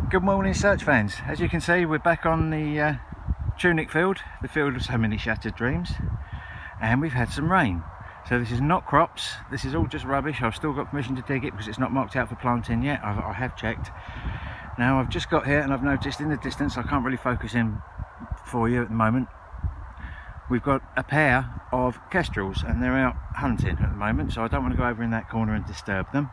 Good morning, search fans. As you can see, we're back on the tunic field, the field of so many shattered dreams, and we've had some rain. So this is not crops, this is all just rubbish. I've still got permission to dig it because it's not marked out for planting yet. I have checked. Now I've just got here and I've noticed in the distance, I can't really focus in for you at the moment, we've got a pair of kestrels and they're out hunting at the moment, so I don't want to go over in that corner and disturb them.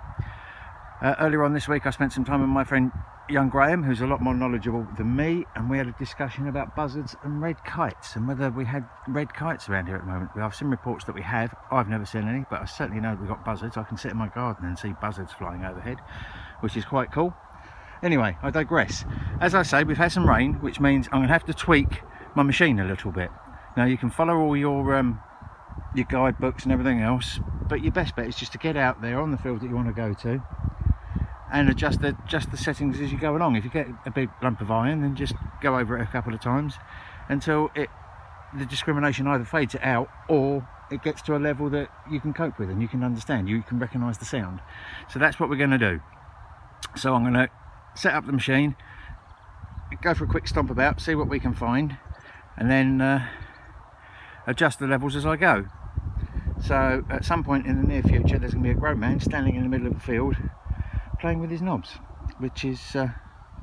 Earlier on this week I spent some time with my friend young Graham, who's a lot more knowledgeable than me, and we had a discussion about buzzards and red kites and whether we had red kites around here at the moment. We have some reports that we have. I've never seen any, but I certainly know we've got buzzards. I can sit in my garden and see buzzards flying overhead, which is quite cool. Anyway, I digress. As I say, we've had some rain, which means I'm going to have to tweak my machine a little bit. Now you can follow all your guidebooks and everything else, but your best bet is just to get out there on the field that you want to go to and adjust the settings as you go along. If you get a big lump of iron, then just go over it a couple of times until the discrimination either fades it out or it gets to a level that you can cope with and you can understand, you can recognise the sound. So that's what we're going to do. So I'm going to set up the machine, go for a quick stomp about, see what we can find, and then adjust the levels as I go. So at some point in the near future there's going to be a grown man standing in the middle of the field playing with his knobs, which is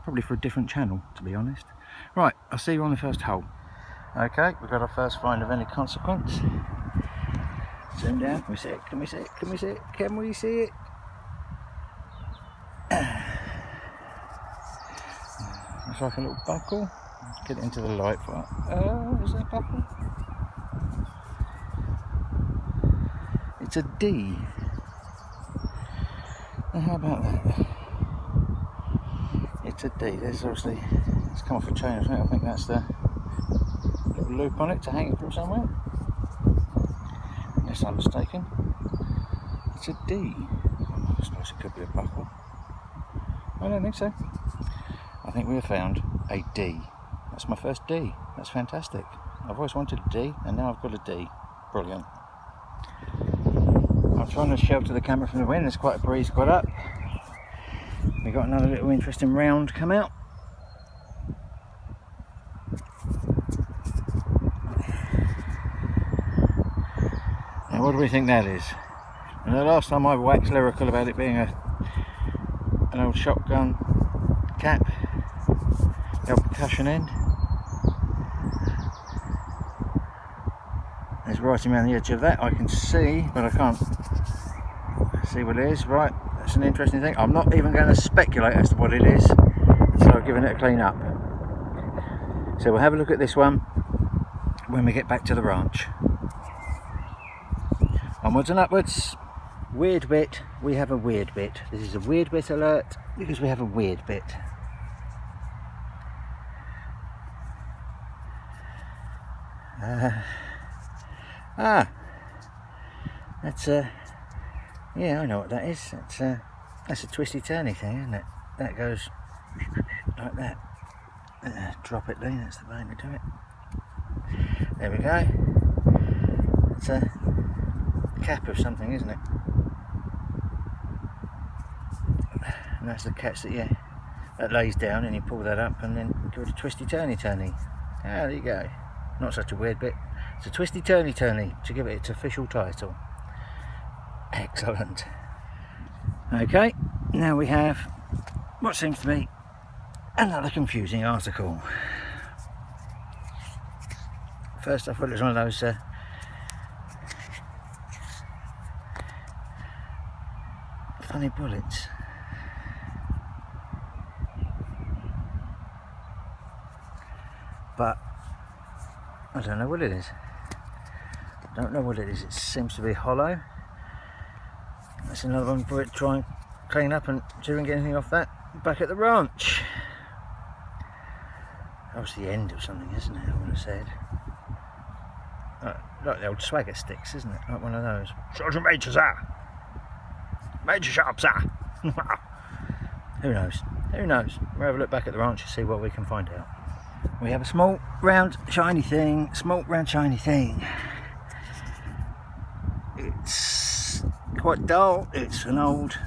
probably for a different channel, to be honest. Right, I'll see you on the first hole. Okay, we've got our first find of any consequence. Zoom down, can we see it? Can we see it? Can we see it? Can we see it? Looks like a little buckle. Get it into the light. Is that a buckle? It's a D. Now how about that? It's a D. There's obviously, it's come off a chain, I think that's the little loop on it to hang it from somewhere. Unless I'm mistaken. It's a D. I suppose it could be a buckle. I don't think so. I think we have found a D. That's my first D. That's fantastic. I've always wanted a D and now I've got a D. Brilliant. I'm trying to shelter the camera from the wind. There's quite a breeze got up. We got another little interesting round come out. Now what do we think that is? And the last time I waxed lyrical about it being an old shotgun cap, the old percussion end. There's writing around the edge of that I can see, but I can't see what it is. Right, that's an interesting thing. I'm not even going to speculate as to what it is until I've given it a clean up. So we'll have a look at this one when we get back to the ranch. Onwards and upwards. Weird bit, we have a weird bit. This is a weird bit alert because we have a weird bit. That's yeah, I know what that is. That's a twisty turny thing, isn't it? That goes like that. Drop it, Lee, that's the way to do it. There we go. It's a cap of something, isn't it? And that's the catch that lays down and you pull that up and then give it a twisty turny. Ah, there you go. Not such a weird bit. It's a twisty turny to give it its official title. Excellent. Okay, now we have what seems to be another confusing article. First I thought it was one of those funny bullets. But I don't know what it is. I don't know what it is. It seems to be hollow. That's another one for it to try and clean up and see if we can get anything off that back at the ranch. That was the end of something, isn't it? I would have said. Like the old swagger sticks, isn't it? Like one of those. Sergeant Major, sir! Major Sharp, sir! Who knows? Who knows? We'll have a look back at the ranch and see what we can find out. We have a small, round, shiny thing. Small, round, shiny thing. It's quite dull. It's an old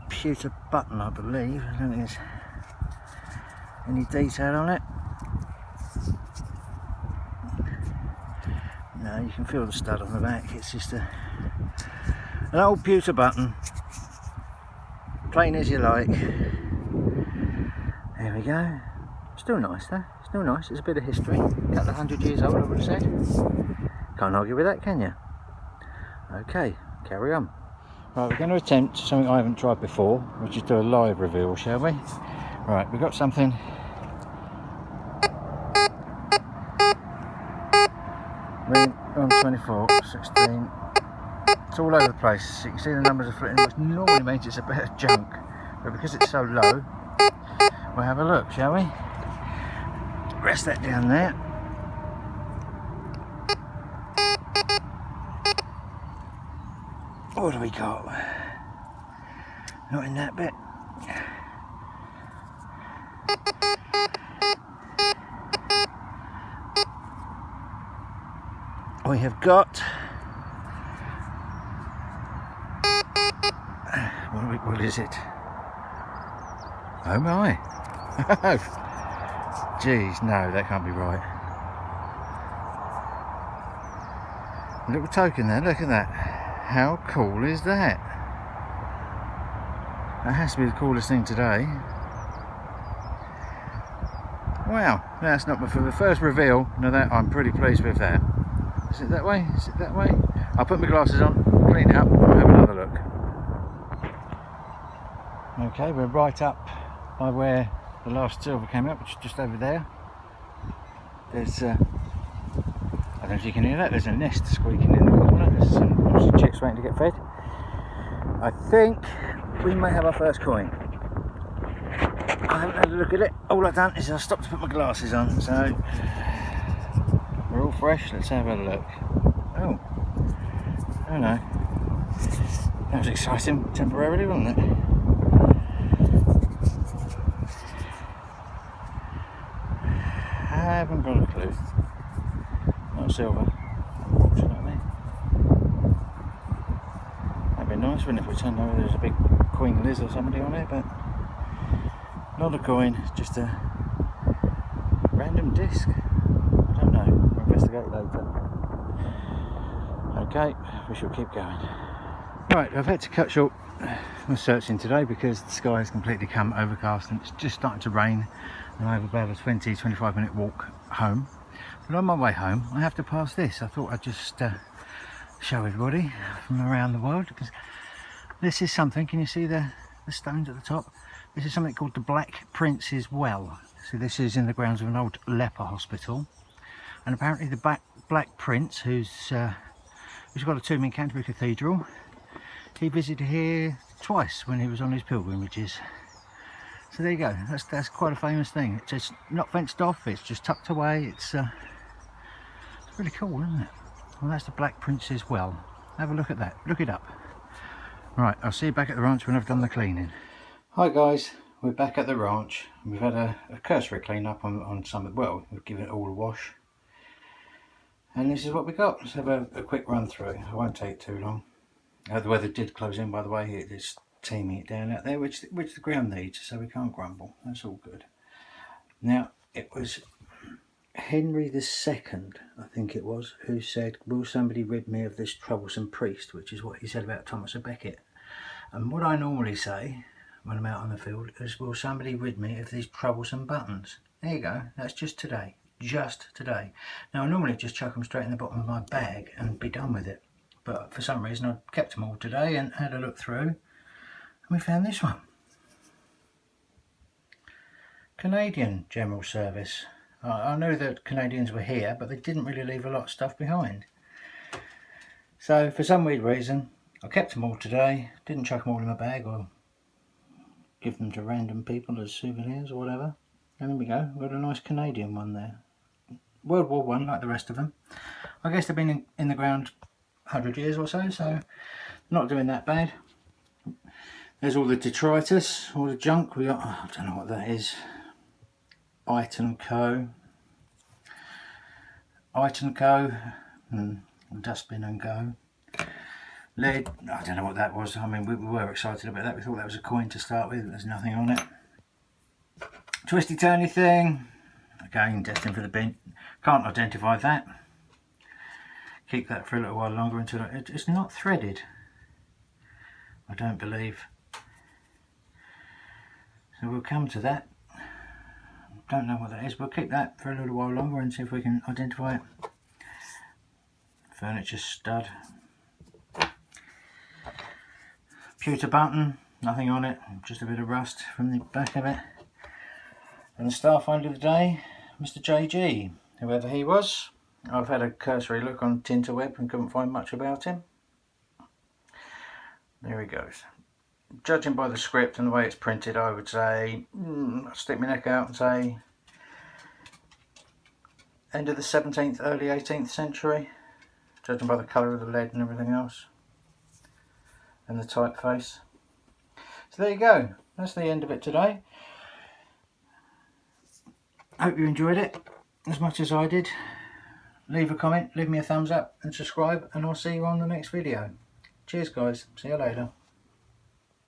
pewter button, I believe. I don't think it's any detail on it. No, you can feel the stud on the back. It's just an old pewter button, plain as you like. There we go. Still nice though, still nice. It's a bit of history, a couple of 100 years old I would have said. Can't argue with that, can you? Okay, carry on. Right, we're going to attempt something I haven't tried before. We'll just do a live reveal, shall we? Right, we've got something. Ring 24, 16. It's all over the place. You can see the numbers are flitting, which normally means it's a bit of junk. But because it's so low, we'll have a look, shall we? Rest that down there. What do we got? Not in that bit. We have got. What is it? Oh my! Jeez, no, that can't be right. A little token there. Look at that. How cool is that? That has to be the coolest thing today. Wow, that's not for the first reveal. Now that I'm pretty pleased with that. Is it that way? Is it that way? I'll put my glasses on, clean it up, and have another look. Okay, we're right up by where the last silver came up, which is just over there. There's, I don't know if you can hear that. There's a nest squeaking in the corner. There's some chicks waiting to get fed. I think we may have our first coin. I haven't had a look at it. All I've done is I stopped to put my glasses on, so we're all fresh. Let's have a look. Oh, I don't know. That was exciting temporarily, wasn't it? I haven't got a clue. Not silver, unfortunately. That'd be nice, wouldn't it, if we turned over there's a big Queen Liz or somebody on it, but not a coin, just a random disc. I don't know, we'll investigate later. Okay, we shall keep going. Right, I've had to cut short my searching today because the sky has completely come overcast and it's just starting to rain, and I have about a 20-25 minute walk home. But on my way home I have to pass this. I thought I'd just show everybody from around the world, because this is something. Can you see the stones at the top? This is something called the Black Prince's Well. So this is in the grounds of an old leper hospital, and apparently the Black Prince, who's got a tomb in Canterbury Cathedral, he visited here twice when he was on his pilgrimages. So there you go. That's quite a famous thing. It's just not fenced off. It's just tucked away. It's really cool, isn't it? Well, that's the Black Prince's Well. Have a look at that. Look it up. Right, I'll see you back at the ranch when I've done the cleaning. Hi guys, we're back at the ranch. We've had a cursory clean up on some. Well, we've given it all a wash. And this is what we got. Let's have a quick run through. It won't take too long. The weather did close in, by the way. It is teeming it down out there, which the ground needs, so we can't grumble. That's all good. Now, it was Henry II, I think it was, who said, "Will somebody rid me of this troublesome priest?" which is what he said about Thomas a Becket. And what I normally say when I'm out on the field is, "Will somebody rid me of these troublesome buttons?" There you go. That's just today. Just today. Now, I normally just chuck them straight in the bottom of my bag and be done with it. But for some reason I kept them all today and had a look through, and we found this one. Canadian General Service. I knew that Canadians were here, but they didn't really leave a lot of stuff behind. So for some weird reason I kept them all today, didn't chuck them all in my bag or give them to random people as souvenirs or whatever. And there we go, we've got a nice Canadian one there. World War I, like the rest of them. I guess they've been in the ground 100 years or so not doing that bad. There's all the detritus, all the junk. We got, I don't know what that is. Item Co. Dustbin and Go. Lead, I don't know what that was. I mean, we were excited about that. We thought that was a coin to start with. There's nothing on it. twisty turny thing. Again, destined for the bin. Can't identify that. Keep that for a little while longer until it's not threaded, I don't believe. So we'll come to that. Don't know what that is. We'll keep that for a little while longer and see if we can identify it. Furniture stud. Pewter button, nothing on it, just a bit of rust from the back of it. And the star find of the day, Mr. JG, whoever he was. I've had a cursory look on Tinterweb and couldn't find much about him. There he goes. Judging by the script and the way it's printed, I would say, I'll stick my neck out and say end of the 17th, early 18th century, judging by the colour of the lead and everything else, and the typeface. So there you go, that's the end of it today. Hope you enjoyed it as much as I did. Leave a comment, leave me a thumbs up and subscribe, and I'll see you on the next video. Cheers guys, see you later.